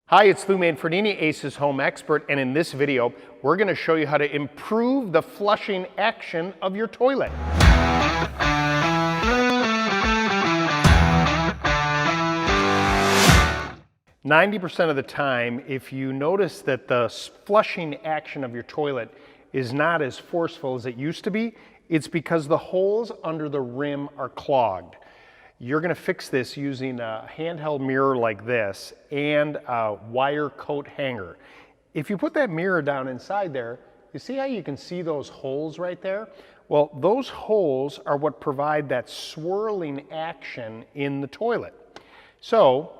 Hi, it's Lou Manfredini, Ace's home expert, and in this video, we're going to show you how to improve the flushing action of your toilet. %90 of the time, if you notice that the flushing action of your toilet is not as forceful as it used to be, it's because the holes under the rim are clogged. You're going to fix this using a handheld mirror like this and a wire coat hanger. If you put that mirror down inside there, you see how you can see those holes right there? Well, those holes are what provide that swirling action in the toilet. So,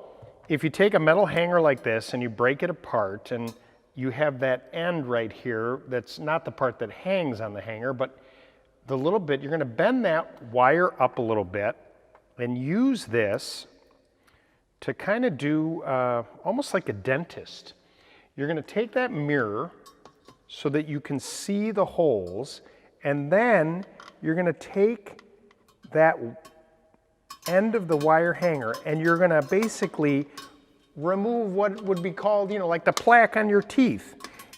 if you take a metal hanger like this and you break it apart and you have that end right here, that's not the part that hangs on the hanger, but the little bit, you're going to bend that wire up a little bit and use this to kind of do almost like a dentist. You're going to take that mirror so that you can see the holes, and then you're going to take that end of the wire hanger and you're going to basically remove what would be called, like the plaque on your teeth.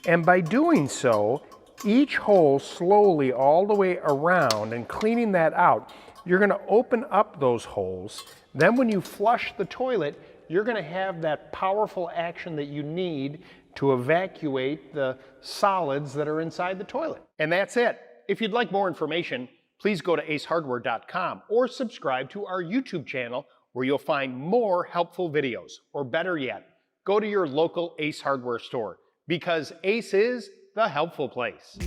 And by doing so, each hole slowly all the way around and cleaning that out, you're going to open up those holes. Then when you flush the toilet, you're going to have that powerful action that you need to evacuate the solids that are inside the toilet. And that's it. If you'd like more information, please go to acehardware.com or subscribe to our YouTube channel where you'll find more helpful videos. Or better yet, go to your local Ace Hardware store because Ace is the helpful place.